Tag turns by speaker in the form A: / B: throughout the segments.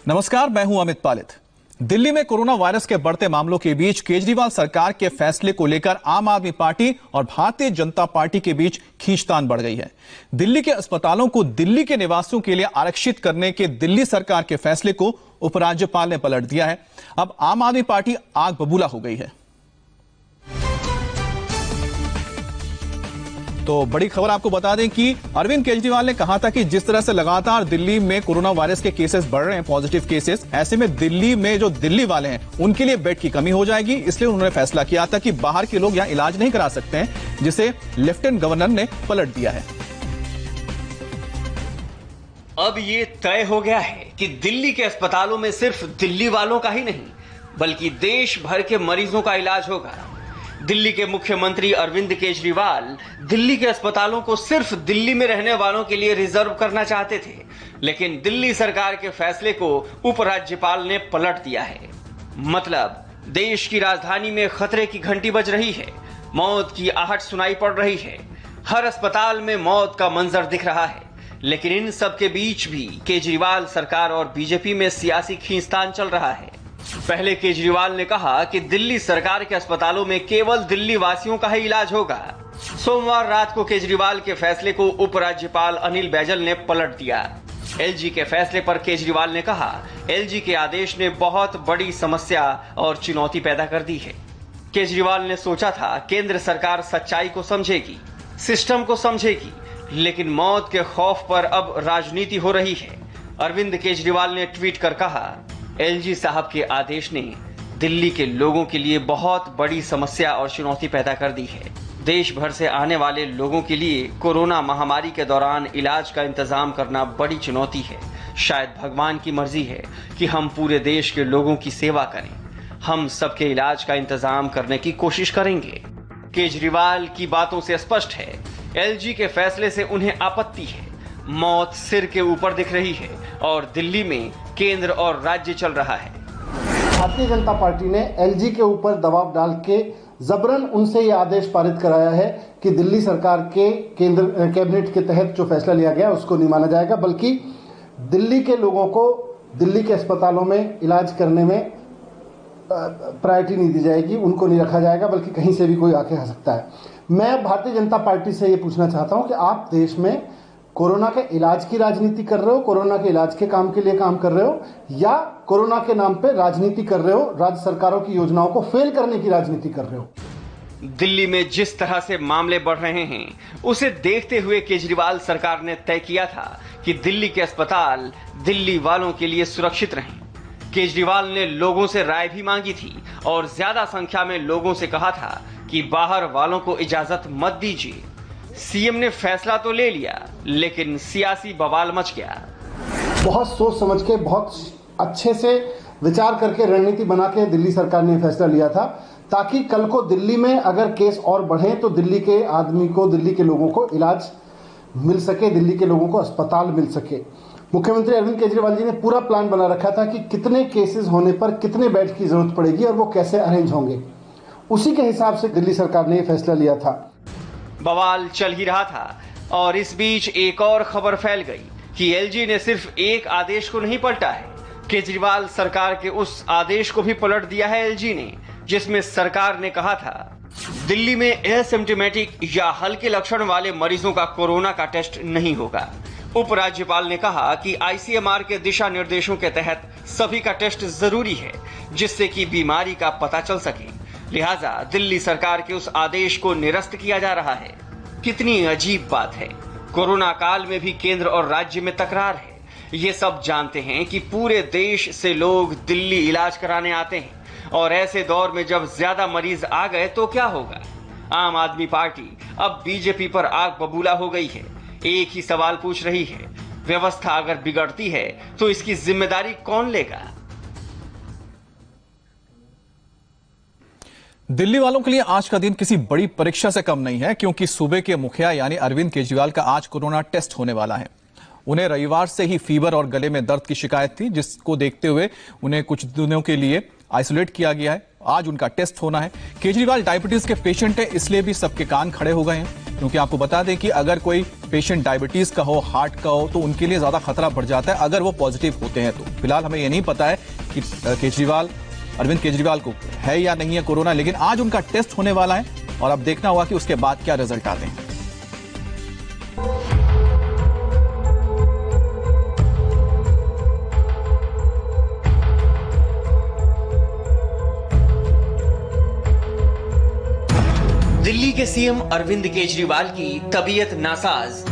A: नमस्कार, मैं हूं अमित पालित। दिल्ली में कोरोना वायरस के बढ़ते मामलों के बीच केजरीवाल सरकार के फैसले को लेकर आम आदमी पार्टी और भारतीय जनता पार्टी के बीच खींचतान बढ़ गई है। दिल्ली के अस्पतालों को दिल्ली के निवासियों के लिए आरक्षित करने के दिल्ली सरकार के फैसले को उपराज्यपाल ने पलट दिया है। अब आम आदमी पार्टी आग बबूला हो गई है। तो बड़ी खबर आपको बता दें कि अरविंद केजरीवाल ने कहा था कि जिस तरह से लगातार दिल्ली में कोरोना वायरस के केसेस बढ़ रहे हैं, पॉजिटिव केसेस, ऐसे में दिल्ली में जो दिल्ली वाले हैं उनके लिए बेड की कमी हो जाएगी। इसलिए उन्होंने फैसला किया था कि बाहर के लोग यहां इलाज नहीं करा सकते हैं, जिसे लेफ्टिनेंट गवर्नर ने पलट दिया है।
B: अब ये तय हो गया है कि दिल्ली के अस्पतालों में सिर्फ दिल्ली वालों का ही नहीं बल्कि देश भर के मरीजों का इलाज होगा। दिल्ली के मुख्यमंत्री अरविंद केजरीवाल दिल्ली के अस्पतालों को सिर्फ दिल्ली में रहने वालों के लिए रिजर्व करना चाहते थे, लेकिन दिल्ली सरकार के फैसले को उपराज्यपाल ने पलट दिया है। मतलब देश की राजधानी में खतरे की घंटी बज रही है, मौत की आहट सुनाई पड़ रही है, हर अस्पताल में मौत का मंजर दिख रहा है। लेकिन इन सब के बीच भी केजरीवाल सरकार और बीजेपी में सियासी खींचतान चल रहा है। पहले केजरीवाल ने कहा कि दिल्ली सरकार के अस्पतालों में केवल दिल्ली वासियों का ही इलाज होगा। सोमवार रात को केजरीवाल के फैसले को उपराज्यपाल अनिल बैजल ने पलट दिया। एलजी के फैसले पर केजरीवाल ने कहा, एलजी के आदेश ने बहुत बड़ी समस्या और चुनौती पैदा कर दी है। केजरीवाल ने सोचा था केंद्र सरकार सच्चाई को समझेगी, सिस्टम को समझेगी, लेकिन मौत के खौफ पर अब राजनीति हो रही है। अरविंद केजरीवाल ने ट्वीट कर कहा, एलजी साहब के आदेश ने दिल्ली के लोगों के लिए बहुत बड़ी समस्या और चुनौती पैदा कर दी है। देश भर से आने वाले लोगों के लिए कोरोना महामारी के दौरान इलाज का इंतजाम करना बड़ी चुनौती है। शायद भगवान की मर्जी है कि हम पूरे देश के लोगों की सेवा करें। हम सबके इलाज का इंतजाम करने की कोशिश करेंगे। केजरीवाल की बातों से स्पष्ट है, एलजी के फैसले से उन्हें आपत्ति है। मौत सिर के ऊपर दिख रही है और दिल्ली में केंद्र और राज्य चल रहा है।
C: भारतीय जनता पार्टी ने एलजी के ऊपर दबाव डाल के जबरन उनसे ये आदेश पारित कराया है कि दिल्ली सरकार के केंद्र कैबिनेट के तहत जो फैसला लिया गया उसको नहीं माना जाएगा, बल्कि दिल्ली के लोगों को दिल्ली के अस्पतालों में इलाज करने में प्रायोरिटी नहीं दी जाएगी, उनको नहीं रखा जाएगा, बल्कि कहीं से भी कोई आके आ सकता है। मैं भारतीय जनता पार्टी से ये पूछना चाहता हूँ कि आप देश में कोरोना के इलाज की राजनीति कर रहे हो, कोरोना के इलाज के काम के लिए काम कर रहे हो, या कोरोना के नाम पे राजनीति कर रहे हो, राज्य सरकारों की योजनाओं को फेल करने की राजनीति कर रहे हो।
B: दिल्ली में जिस तरह से मामले बढ़ रहे हैं उसे देखते हुए केजरीवाल सरकार ने तय किया था कि दिल्ली के अस्पताल दिल्ली वालों के लिए सुरक्षित रहें। केजरीवाल ने लोगों से राय भी मांगी थी और ज्यादा संख्या में लोगों से कहा था कि बाहर वालों को इजाजत मत दीजिए। सीएम ने फैसला तो ले लिया, लेकिन सियासी बवाल मच गया।
C: बहुत सोच समझ के, बहुत अच्छे से विचार करके रणनीति बना के दिल्ली सरकार ने फैसला लिया था, ताकि कल को दिल्ली में अगर केस और बढ़े तो दिल्ली के आदमी को, दिल्ली के लोगों को इलाज मिल सके, दिल्ली के लोगों को अस्पताल मिल सके। मुख्यमंत्री अरविंद केजरीवाल जी ने पूरा प्लान बना रखा था कि कितने केसेस होने पर कितने बेड की जरूरत पड़ेगी और वो कैसे अरेंज होंगे। उसी के हिसाब से दिल्ली सरकार ने यह फैसला लिया था।
B: बवाल चल ही रहा था और इस बीच एक और खबर फैल गई कि एलजी ने सिर्फ एक आदेश को नहीं पलटा है, केजरीवाल सरकार के उस आदेश को भी पलट दिया है एलजी ने, जिसमें सरकार ने कहा था दिल्ली में एसिम्प्टोमेटिक या हल्के लक्षण वाले मरीजों का कोरोना का टेस्ट नहीं होगा। उपराज्यपाल ने कहा कि आईसीएमआर के दिशा निर्देशों के तहत सभी का टेस्ट जरूरी है, जिससे कि बीमारी का पता चल सके। लिहाजा दिल्ली सरकार के उस आदेश को निरस्त किया जा रहा है। कितनी अजीब बात है। कोरोना काल में भी केंद्र और राज्य में तकरार है। ये सब जानते हैं कि पूरे देश से लोग दिल्ली इलाज कराने आते हैं और ऐसे दौर में जब ज्यादा मरीज आ गए तो क्या होगा। आम आदमी पार्टी अब बीजेपी पर आग बबूला हो गई है। एक ही सवाल पूछ रही है, व्यवस्था अगर बिगड़ती है तो इसकी जिम्मेदारी कौन लेगा।
A: दिल्ली वालों के लिए आज का दिन किसी बड़ी परीक्षा से कम नहीं है, क्योंकि सूबे के मुखिया यानी अरविंद केजरीवाल का आज कोरोना टेस्ट होने वाला है। उन्हें रविवार से ही फीवर और गले में दर्द की शिकायत थी, जिसको देखते हुए उन्हें कुछ दिनों के लिए आइसोलेट किया गया है। आज उनका टेस्ट होना है। केजरीवाल डायबिटीज के पेशेंट है, इसलिए भी सबके कान खड़े हो गए हैं। क्योंकि आपको बता दें कि अगर कोई पेशेंट डायबिटीज का हो, हार्ट का हो, तो उनके लिए ज्यादा खतरा बढ़ जाता है अगर वो पॉजिटिव होते हैं। तो फिलहाल हमें यह नहीं पता है कि अरविंद केजरीवाल को है या नहीं है कोरोना, लेकिन आज उनका टेस्ट होने वाला है और अब देखना होगा कि उसके बाद क्या रिजल्ट आते हैं।
B: दिल्ली के सीएम अरविंद केजरीवाल की तबीयत नासाज।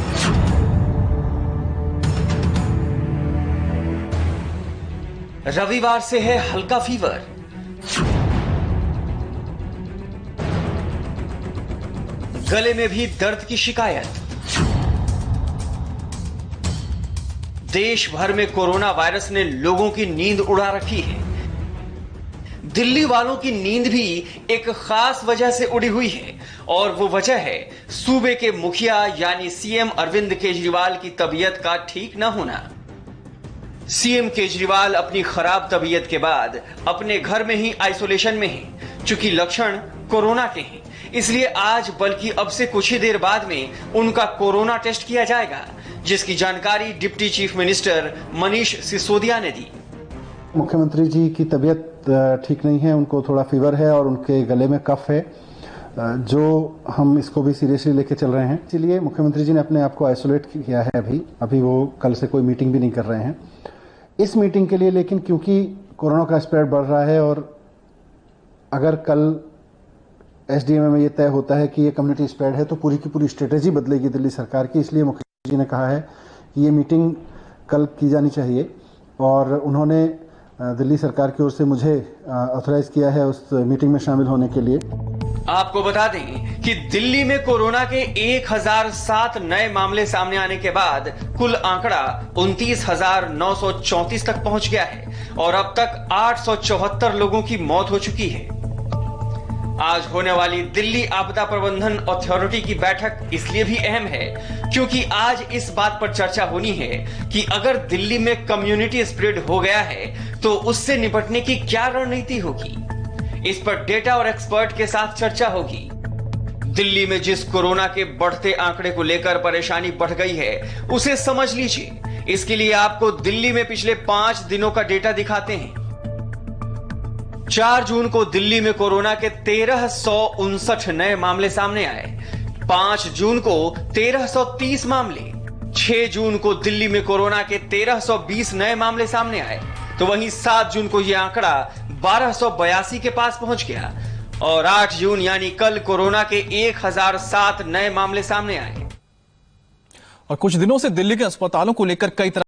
B: रविवार से है हल्का फीवर। गले में भी दर्द की शिकायत। देश भर में कोरोना वायरस ने लोगों की नींद उड़ा रखी है। दिल्ली वालों की नींद भी एक खास वजह से उड़ी हुई है और वो वजह है सूबे के मुखिया यानी सीएम अरविंद केजरीवाल की तबीयत का ठीक न होना। सीएम केजरीवाल अपनी खराब तबीयत के बाद अपने घर में ही आइसोलेशन में हैं, चूंकि लक्षण कोरोना के हैं, इसलिए आज बल्कि अब से कुछ ही देर बाद में उनका कोरोना टेस्ट किया जाएगा, जिसकी जानकारी deputy chief minister Manish Sisodia ने दी।
C: मुख्यमंत्री जी की तबीयत ठीक नहीं है, उनको थोड़ा फीवर है और उनके गले में कफ है, जो हम इसको भी सीरियसली लेके चल रहे हैं। इसलिए मुख्यमंत्री जी ने अपने आप को आइसोलेट किया है। अभी वो कल से कोई मीटिंग भी नहीं कर रहे हैं इस मीटिंग के लिए। लेकिन क्योंकि कोरोना का स्प्रेड बढ़ रहा है और अगर कल एसडीएम में ये तय होता है कि ये कम्युनिटी स्प्रेड है, तो पूरी की पूरी स्ट्रेटेजी बदलेगी दिल्ली सरकार की। इसलिए मुख्यमंत्री जी ने कहा है कि ये मीटिंग कल की जानी चाहिए और उन्होंने दिल्ली सरकार की ओर से मुझे ऑथराइज किया है उस मीटिंग में शामिल होने के लिए।
B: आपको बता दें कि दिल्ली में कोरोना के 1007 नए मामले सामने आने के बाद कुल आंकड़ा 29,934 तक पहुंच गया है और अब तक 874 लोगों की मौत हो चुकी है। आज होने वाली दिल्ली आपदा प्रबंधन अथॉरिटी की बैठक इसलिए भी अहम है क्योंकि आज इस बात पर चर्चा होनी है कि अगर दिल्ली में कम्युनिटी स्प्रेड हो गया है तो उससे निपटने की क्या रणनीति होगी। इस पर डेटा और एक्सपर्ट के साथ चर्चा होगी। दिल्ली में जिस कोरोना के बढ़ते आंकड़े को लेकर परेशानी बढ़ गई है उसे समझ लीजिए। इसके लिए आपको दिल्ली में पिछले 5 दिनों का डेटा दिखाते हैं। 4 जून को दिल्ली में कोरोना के 1359 नए मामले सामने आए। 5 जून को 1330 मामले। 6 जून को दिल्ली में कोरोना के 1320 नए मामले सामने आए, तो वहीं 7 जून को यह आंकड़ा 1282 के पास पहुंच गया और 8 जून यानी कल कोरोना के 1007 नए मामले सामने आए।
A: और कुछ दिनों से दिल्ली के अस्पतालों को लेकर कई तरह